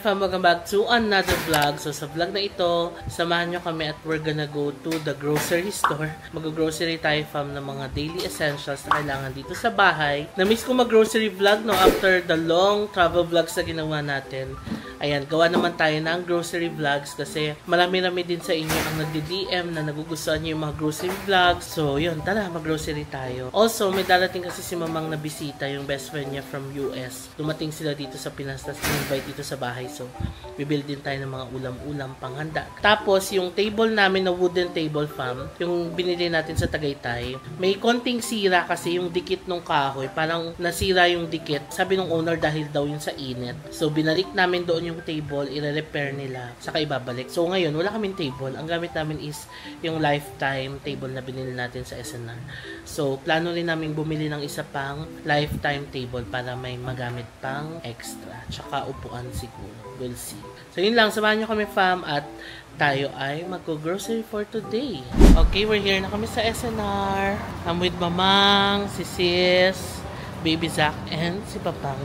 fam, welcome back to another vlog. So sa vlog na ito, samahan nyo kami at we're gonna go to the grocery store. Mag-grocery tayo fam ng mga daily essentials na kailangan dito sa bahay. Na-miss ko mag-grocery vlog no after the long travel vlogs na ginawa natin. Ayan, gawa naman tayo ng grocery vlogs kasi marami-rami din sa inyo ang nagdi-DM na nagugustuhan nyo yung mga grocery vlogs. So yun, tara mag-grocery tayo. Also, may darating kasi si mamang na bisita, yung best friend niya from US. Dumating sila dito sa Pinas, tapos invite dito sa bahay. So, bibili din tayo ng mga ulam-ulam panghanda. Tapos, yung table namin na wooden table fam, yung binili natin sa Tagaytay, may konting sira kasi yung dikit ng kahoy. Parang nasira yung dikit. Sabi ng owner dahil daw yun sa init. So, binalik namin doon yung table, i-repair nila, saka ibabalik. So, ngayon, wala kaming table. Ang gamit namin is yung lifetime table na binili natin sa SNR. So, plano rin namin bumili ng isa pang lifetime table para may magamit pang extra. Tsaka upuan siguro. We'll see. So, yun lang. Samahan nyo kami fam at tayo ay mag-grocery for today. Okay, we're here na kami sa SNR. I'm with Mamang, si Sis, Baby Zach, and si Papang.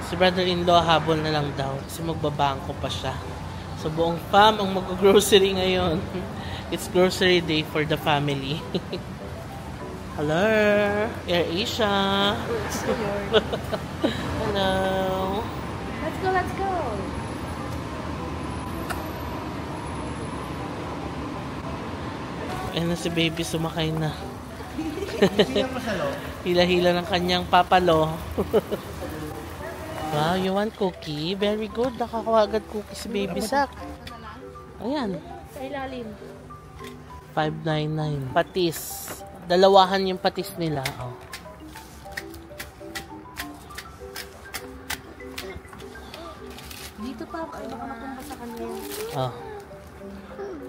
Si brother-in-law habol na lang daw kasi magbabangko pa siya. So, buong fam ang mag-grocery ngayon. It's grocery day for the family. Hello, Air Asia. Hello. Let's go, let's go. Ayan na si baby, sumakay na. Hila-hila ng kanyang papalo. Wow, you want cookie? Very good. Nakakuha agad cookie si baby Sak. Ayan. Sa ilalim. $5.99. Patis. Dalawahan yung patis nila. Oh. Dito pa, baka matumba sa kanya. Oh.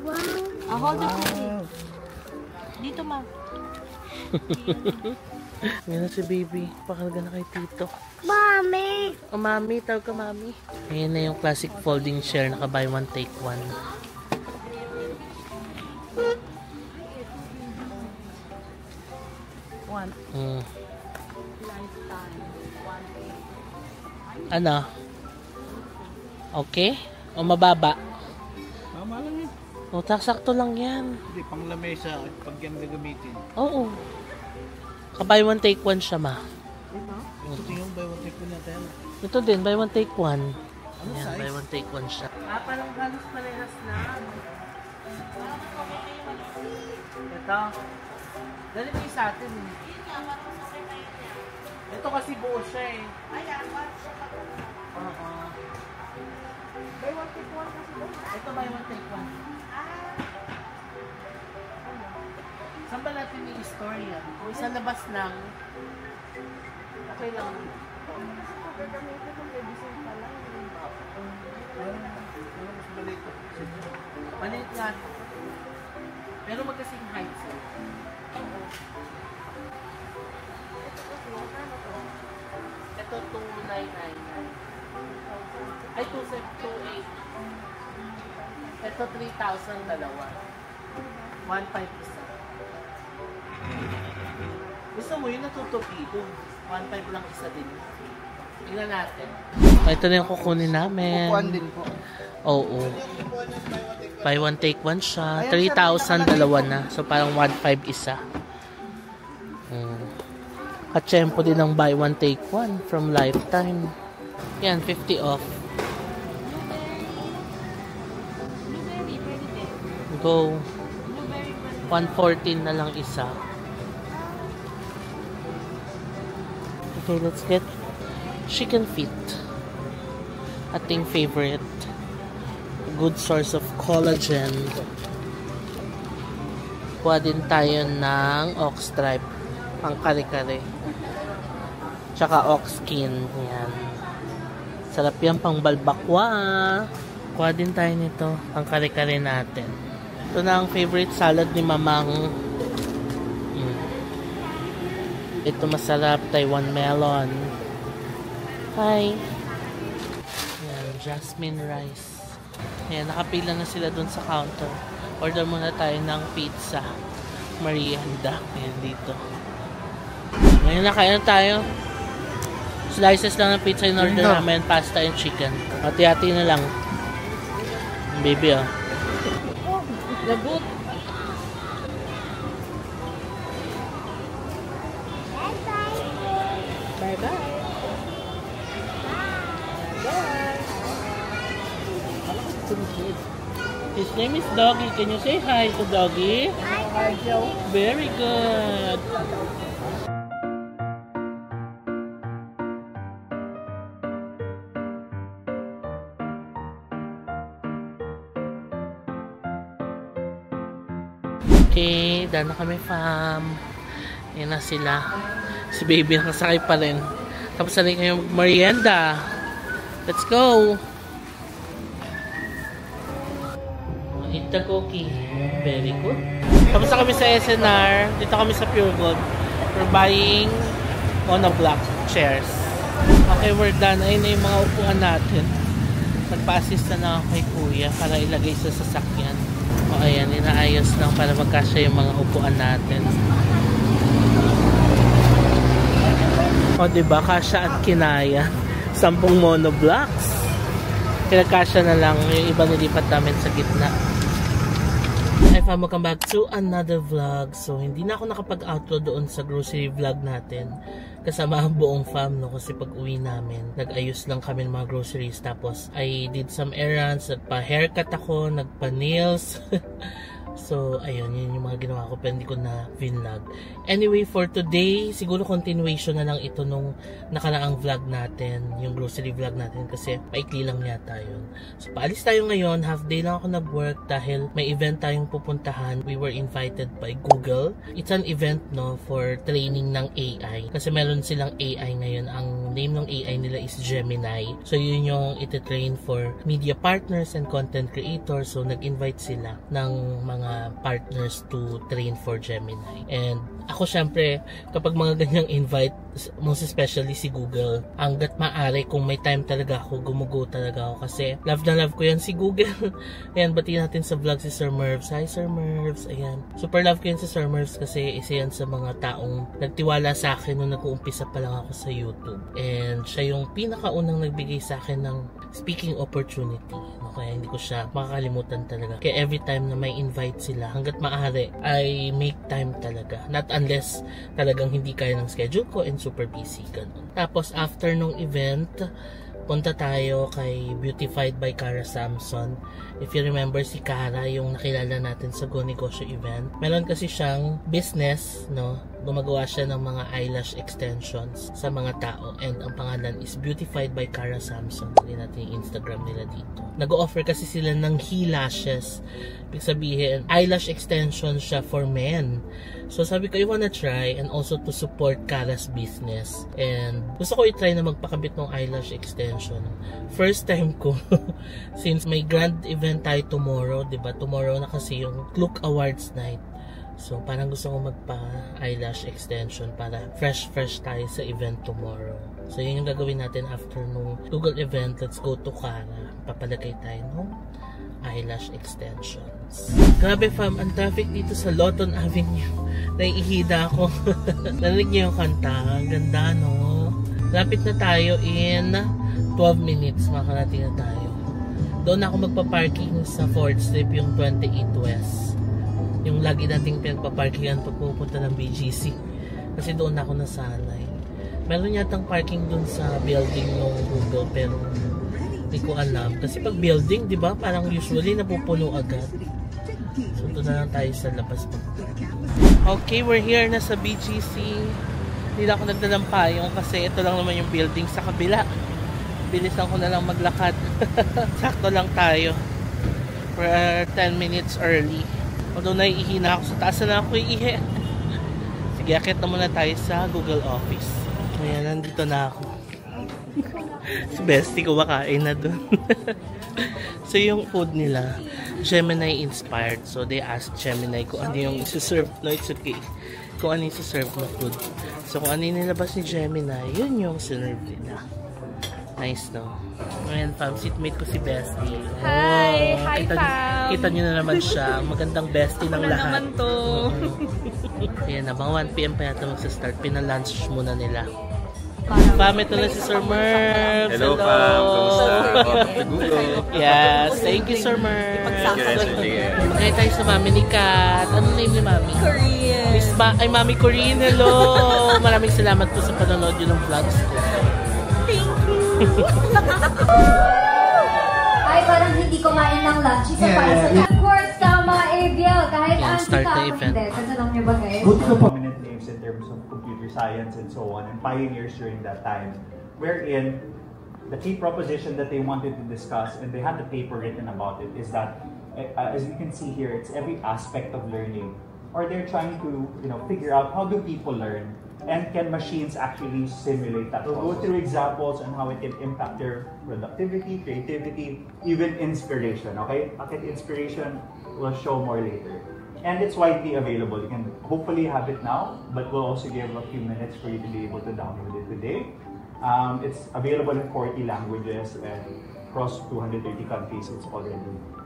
Wow. Hold the cookie. Dito ma. Yan na si baby. Pakalga na kay tito. Mami! Oh, mami. Tawag ka, mami. Ayan na yung classic folding chair. Naka buy one, take one. Lifetime. Ano? Okay? O mababa? Tama lang yun. O, sakto lang yan. Hindi, pang lamesa pag yan gagamitin. Oo. Ka-buy one, take one siya, ma. Ito yung buy one take one natin. Ito din, buy one, take one. Ano Ayan, size? buy one, take one siya. Ah, parang halos parehas na. Ito. Dali mo yung sa atin. Ito kasi buo siya eh. Oo. Buy one, take one kasi doon. Ito buy one, take one. Saan ba natin yung istorya? Kung sa labas lang, okay lang. Gagamitin kung medicine pa lang. Ano mas maliit? Maliit nga. Pero magkasing height sir. Ito 2,999. Ay, 2,728. Ito 3,000 dalawa. 1,500 isa. Gusto mo yun natutupido. 1,500 lang isa din. Tingnan natin. Ito na yung kukunin namin. Upuan din po. Oo. Buy one, take one siya. 3,000 dalawa na. So parang 1,500 isa. Katsyempo din ang buy one, take one from Lifetime. Yan, 50 off. Blueberry, pwede din. Go. Blueberry, pwede. 114 na lang isa. Okay, let's get chicken feet. Ating favorite. Good source of collagen. Kuha din tayo ng ox stripe. Pang kare-kare. Tsaka ox skin. Yan. Sarap yan pang balbakwa. Kuha din tayo nito. Pang kare-kare natin. Ito na ang favorite salad ni Mamang. Ito masarap. Taiwan melon. Hi. Yan. Jasmine rice. Ayan, nakapila na sila dun sa counter. Order muna tayo ng pizza. Merienda. Ayan, dito. Ngayon na, kaya tayo. Slices lang ng pizza in order Ito. namin, pasta and chicken. Hati-hati na lang. Baby, oh. Labot. Bye-bye. His name is Doggy. Can you say hi to Doggy? Hi, Joe. Very good. Okay, daan na kami, fam. Yan na sila. Si baby nakasakay pa rin. Tapos na rin kayo mag-merienda. Let's go! Eat the cookie. Very good. Tapos na kami sa SNR. Dito kami sa Pure Gold. We're buying monoblock chairs. Okay, we're done. Ayun na yung mga upuan natin. Nagpa-assist na ako kay kuya para ilagay sa sasakyan. O ayan, inaayos lang para magkasya yung mga upuan natin. O diba, kasya at kinaya. 10 monoblocks. Kinakasya na lang yung iba nilipat namin sa gitna. Hi fam, welcome back to another vlog. So hindi na ako nakapag-outro doon sa grocery vlog natin kasama ang buong fam, no? Kasi pag uwi namin, nag-ayos lang kami ng mga groceries. Tapos I did some errands, nagpa-haircut ako, nagpa-nails. So ayun, yun yung mga ginawa ko, pero hindi ko na vlog. Anyway, for today, siguro continuation na lang ito nung nakaraang vlog natin, yung grocery vlog natin, kasi paikli lang yata yun. So paalis tayo ngayon, half day lang ako nag-work dahil may event tayong pupuntahan. We were invited by Google. It's an event, no, for training ng AI. Kasi meron silang AI ngayon. Ang name ng AI nila is Gemini. So yun yung iti-train for media partners and content creators. So nag-invite sila ng mga partners to train for Gemini. And ako syempre, kapag mga ganyang invite, most especially si Google, hanggat maaari, kung may time talaga ako, gumugo talaga ako. Kasi love na love ko yan si Google. Ayan, batiin natin sa vlog si Sir Mervs. Hi Sir Mervs. Ayan. Super love ko yan si Sir Mervs kasi isa yan sa mga taong nagtiwala sa akin nung nag-uumpisa pa lang ako sa YouTube. And siya yung pinakaunang nagbigay sa akin ng speaking opportunity. Kaya hindi ko siya makakalimutan talaga. Kaya every time na may invite sila, hanggat maaari, I make time talaga. Not unless talagang hindi kaya ng schedule ko and super busy. Ganun. Tapos after nung event, punta tayo kay Beautified by Cara Samson. If you remember si Cara, yung nakilala natin sa Go Negosyo event. Meron kasi siyang business, no? Gumagawa siya ng mga eyelash extensions sa mga tao. And ang pangalan is Beautified by Cara Samson. Hindi natin yung Instagram nila dito. Nag-offer kasi sila ng he-lashes. Ibig sabihin, eyelash extension siya for men. So sabi ko, I wanna try and also to support Cara's business. And gusto ko i-try na magpakabit ng eyelash extension. First time ko since may grand event tayo tomorrow, diba? Tomorrow na kasi yung Look Awards night. So parang gusto ko magpa-eyelash extension para fresh tayo sa event tomorrow. So yun yung gagawin natin after nung Google event. Let's go to Cara. Papalagay tayo ng eyelash extensions. Grabe fam, ang traffic dito sa Lawton Avenue. Naiihida ako. Narinig niyo yung kanta. Ang ganda, no? Lapit na tayo in 12 minutes. Makakarating na tayo. Doon ako magpa-parking sa 4th Strip, yung 28 West. Yung lagi nating pinagpa-parkingan pag pupunta ng BGC. Kasi doon ako nasanay. Meron yatang parking doon sa building ng Google, pero hindi ko alam. Kasi pag building, di ba, parang usually napupuno agad. So, ito na lang tayo sa labas. Okay, we're here na sa BGC. Hindi na ako nagdalang payong kasi ito lang naman yung building sa kabila. Bilisan ko na lang maglakad. Sakto lang tayo. We're 10 minutes early. Although naiihina ako sa taas na ako iihi. Sige, akit na muna tayo sa Google Office. Ayan, nandito na ako. Si Bestie ko makain na dun. So yung food nila, Gemini inspired. So they asked Gemini kung ano yung isi-serve. No, it's okay. Kung ano yung isi-serve na food. So kung ano yung nilabas ni Gemini, yun yung sinerve nila. Nice, no? Ayan, fam, seatmate ko si Bestie. Hi! Hi, fam! Kita nyo na naman siya. Magandang bestie ng Ako na lahat. naman to. Ayan na, mga 1 PM pa yata magsa-start. Pina-lunch muna nila. Pamit na lang si Sir Merv. Hello, Pam. Kamusta? Yes, thank you, Sir Merv. Magkaya tayo sa mami ni Kat. Anong name ni mami? Korean. Ay, Mami Corinne, hello! Maraming salamat po sa panonood yun ng vlogs ko. Thank you. Ay, parang hindi kumain ng lunch. Isa pa isa. Of course, tama, Ariel. Kahit Yeah, ang start the kita event. hindi. Kasi niyo ba guys? Prominent names in terms of computer science and so on, and pioneers during that time, wherein the key proposition that they wanted to discuss, and they had the paper written about it, is that, as you can see here, it's every aspect of learning. Or they're trying to, figure out how do people learn, and can machines actually simulate that? We'll go through examples on how it can impact their productivity, creativity, even inspiration. Okay, Pocket Inspiration will show more later, and it's widely available. You can hopefully have it now, but we'll also give a few minutes for you to be able to download it today. It's available in 40 languages and across 230 countries. It's already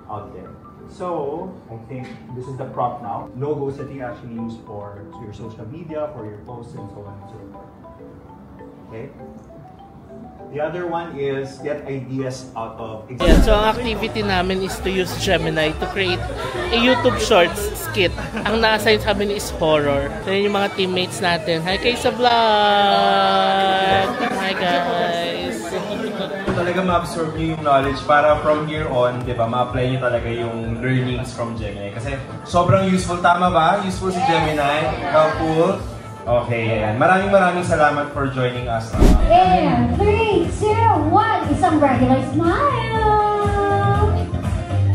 out there. So, I think this is the prompt now. Logos that you actually use for your social media, for your posts, and so on and so forth. Okay? The other one is get ideas out of... Yeah, so ang activity namin is to use Gemini to create a YouTube Shorts skit. Ang na-assign sa amin is horror. So yun yung mga teammates natin. Hi kayo sa vlog! Hi guys! Talaga ma-absorb nyo yung knowledge para from here on, di ba, ma-apply nyo talaga yung learnings from Gemini. Kasi sobrang useful, tama ba? Useful si Gemini, helpful. Okay, ayan. Maraming salamat for joining us. And 3, 2, 1. Isang regular smile.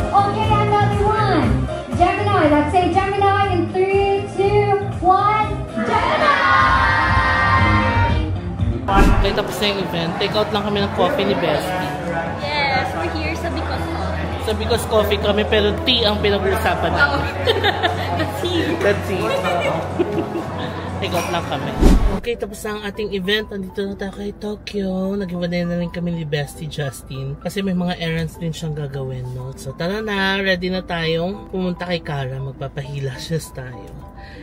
Okay, another one. Gemini. Let's say Gemini in 3, 2, 1. Gemini! Okay, tapos na yung event. Take out lang kami ng coffee ni Bestie. Yes, we're here sa Because Coffee. Sa Because Coffee kami, pero tea ang pinag-uusapan namin. That's here. That's it. Take out lang kami. Okay, tapos na ang ating event. Nandito na tayo kay Tokyo. Nag-iwanay na rin kami ni Bestie Justin. Kasi may mga errands din siyang gagawin, no? So, tara na. Ready na tayong pumunta kay Kara. Magpapahila siya tayo.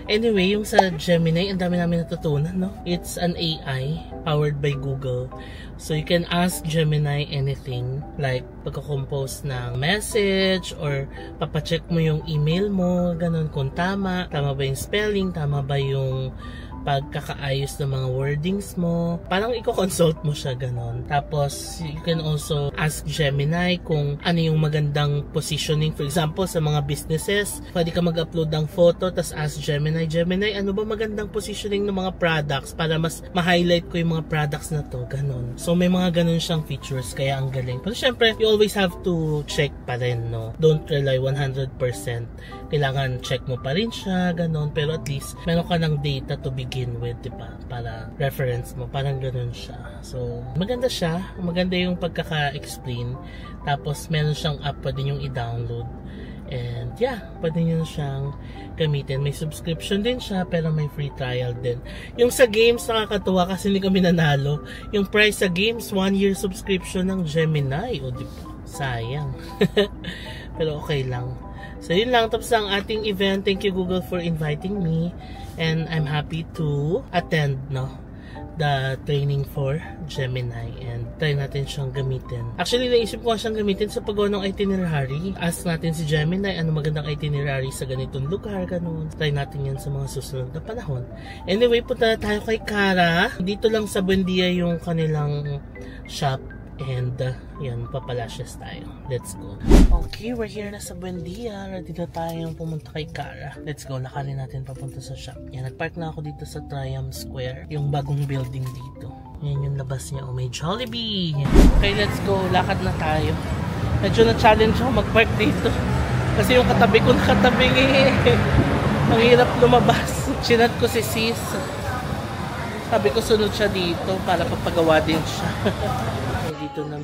Anyway, yung sa Gemini, ang dami namin natutunan, no? It's an AI powered by Google. So, you can ask Gemini anything. Like, pagka-compose ng message or papacheck mo yung email mo, ganun, kung tama. Tama ba yung spelling? Tama ba yung pagkakaayos ng mga wordings mo? Parang i-consult mo siya, ganun. Tapos, you can also ask Gemini kung ano yung magandang positioning. For example, sa mga businesses, pwede ka mag-upload ng photo, tapos ask Gemini, ano ba magandang positioning ng mga products para mas ma-highlight ko yung mga products na to, ganun. So, may mga ganun siyang features, kaya ang galing. Pero syempre, you always have to check pa rin, no? Don't rely 100%. Kailangan check mo pa rin siya, ganun. Pero at least, meron ka ng data to begin with, diba? Para reference mo, parang ganun siya. So, maganda siya. Maganda yung pagkaka-explain. Tapos, meron siyang app, pwede yung i-download. And yeah, pwede nyo siyang gamitin. May subscription din siya, pero may free trial din. Yung sa games, nakakatuwa kasi hindi kami nanalo. Yung price sa games, 1-year subscription ng Gemini. O diba? Sayang. Pero okay lang. So yun lang, tapos ang ating event. Thank you Google for inviting me. And I'm happy to attend, no? The training for Gemini, and try natin siyang gamitin. Actually, naisip ko siyang gamitin sa paggawa ng itinerary. Ask natin si Gemini ano magandang itinerary sa ganitong lugar, ganun. Try natin yan sa mga susunod na panahon. Anyway, punta na tayo kay Kara. Dito lang sa Buendia yung kanilang shop. And yan, papalashes tayo. Let's go. Okay, we're here na sa Buendia. Ready na tayong pumunta kay Kara. Let's go, lakarin natin papunta sa shop. Yan, nagpark na ako dito sa Triumph Square. Yung bagong building dito. Yan yung labas niya. Oh, may Jollibee. Okay, let's go. Lakad na tayo. Medyo na-challenge ako mag-park dito. Kasi yung katabi ko nakatabing ang hirap lumabas. Chinat ko si sis. Sabi ko sunod siya dito para papagawa din siya. Dito na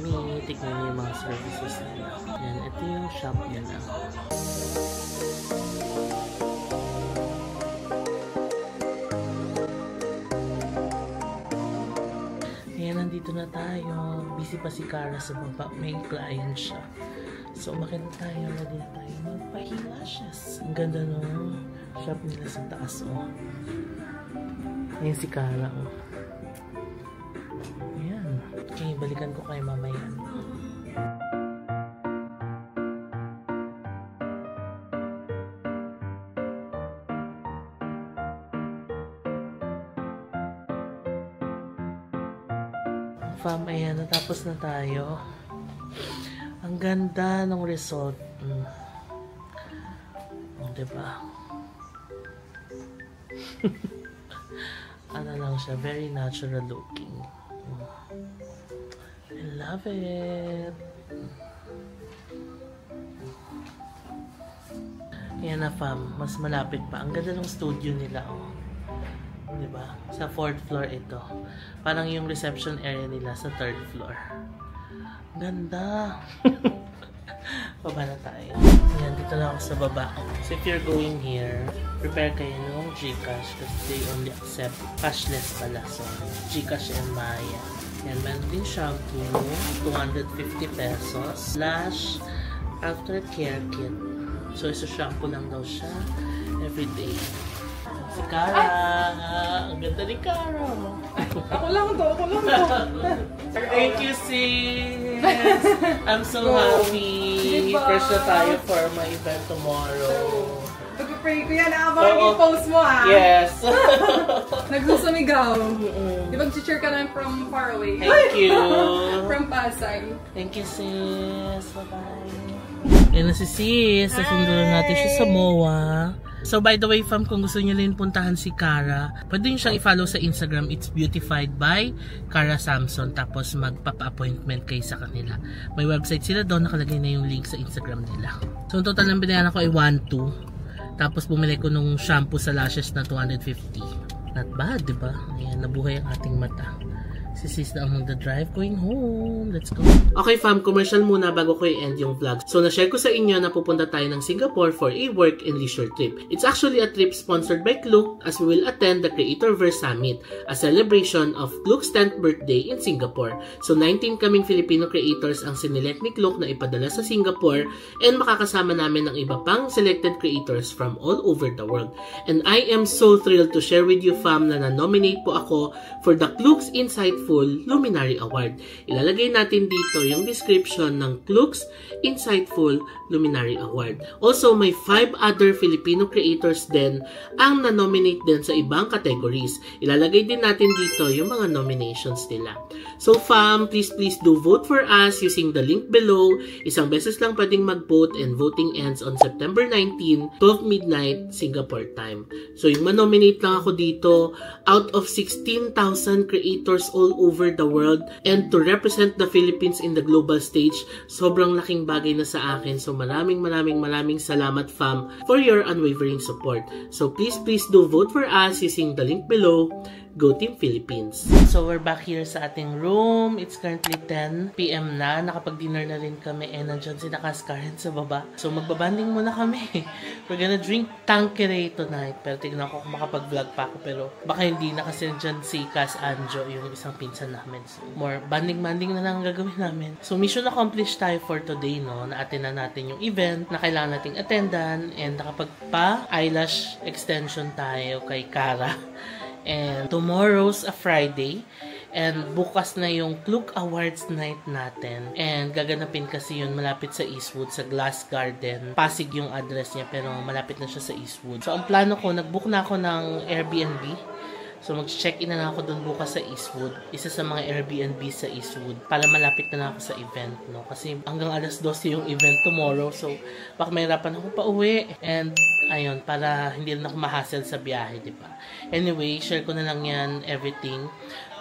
tignan niyo yung mga services nila. Yan, ito yung shop nila. Ayan, nandito na tayo. Busy pa si Kara sa baba. May client siya. So, umakit na tayo. Ready na tayo. Magpa-eyelashes. Ang ganda nung shop nila sa taas. Oh. Ayan si Kara. Oh. kami. Balikan ko kayo mamaya. Fam, ayan, natapos na tayo. Ang ganda ng resort. Diba? Ano lang siya, very natural looking. I love it. Ayan na, fam, mas malapit pa. Ang ganda ng studio nila, oh. Diba? Sa 4th floor ito. Parang yung reception area nila sa 3rd floor. Ganda! Baba na tayo. Ayan, dito na ako sa baba. So if you're going here, prepare kayo ng GCash kasi they only accept cashless pala. So, GCash and Maya. Ayan, meron din shampoo, 250 pesos. Slash aftercare kit. So, isa shampoo lang daw siya everyday. Si Cara! Ang ganda ni Cara! Ako lang to. Thank you, sis! I'm so happy! Fresh na tayo for my event tomorrow. Pag-pray ko yan, abangan yung post mo Yes! Nagsusumigaw. Di ba cheer ka lang from far away? Thank you! From Pasay. Thank you, sis! Bye-bye! Yan na si sis. Nasundo natin siya sa MOA. So by the way, fam, kung gusto niyo rin puntahan si Cara, pwede niyo siyang i-follow sa Instagram. It's beautified by Cara Samson. Tapos magpapa-appointment kayo sa kanila. May website sila doon, nakalagay na yung link sa Instagram nila. So total ng binayaran ko ay 1,200. Tapos bumili ko nung shampoo sa lashes na 250. Not bad, diba? Ayan, nabuhay ang ating mata. Si sis na ang magdadrive going home. Let's go. Okay, fam, commercial muna bago ko i-end yung vlog. So, na-share ko sa inyo na pupunta tayo ng Singapore for a work and leisure trip. It's actually a trip sponsored by Klook as we will attend the Creatorverse Summit, a celebration of Klook's 10th birthday in Singapore. So, 19 kaming Filipino creators ang sinelect ni Klook na ipadala sa Singapore and makakasama namin ng iba pang selected creators from all over the world. And I am so thrilled to share with you, fam, na na-nominate po ako for the Klook's Insightful Luminary Award. Ilalagay natin dito yung description ng Klook's Insightful Luminary Award. Also, may 5 other Filipino creators din ang na-nominate din sa ibang categories. Ilalagay din natin dito yung mga nominations nila. So, fam, please do vote for us using the link below. Isang beses lang pwedeng mag-vote and voting ends on September 19, 12 midnight, Singapore time. So, yung ma-nominate lang ako dito out of 16,000 creators all over the world and to represent the Philippines in the global stage, sobrang laking bagay na sa akin. So maraming salamat, fam, for your unwavering support. So please do vote for us using the link below. Go Team Philippines! So we're back here sa ating room. It's currently 10 PM na. Nakapag-dinner na rin kami and nandyan si Karen sa baba. So magbabanding muna kami. We're gonna drink Tanqueray tonight. Pero tignan ko kung makapag-vlog pa ako. Pero baka hindi na kasi nandyan si Cas Anjo, yung isang pinsan namin. So more banding na lang ang gagawin namin. So mission accomplished tayo for today, no? Na-attend na natin yung event na kailangan nating attendan and nakapagpa-eyelash extension tayo kay Cara. And tomorrow's a Friday. And bukas na yung Klook Awards night natin. And gaganapin kasi yun malapit sa Eastwood, sa Glass Garden. Pasig yung address niya pero malapit na siya sa Eastwood. So ang plano ko, nag-book na ako ng Airbnb. So mag-check-in na ako doon bukas sa Eastwood. Isa sa mga Airbnb sa Eastwood. Para malapit na ako sa event, no? Kasi hanggang alas 12 yung event tomorrow. So baka mahirapan ako pa uwi. And ayun, para hindi rin ako ma-hassle sa biyahe, di ba? Anyway, share ko na lang yan, everything,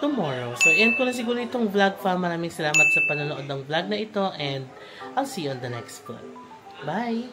tomorrow. So end ko na siguro itong vlog, fam. Maraming salamat sa panonood ng vlog na ito. And I'll see you on the next vlog. Bye!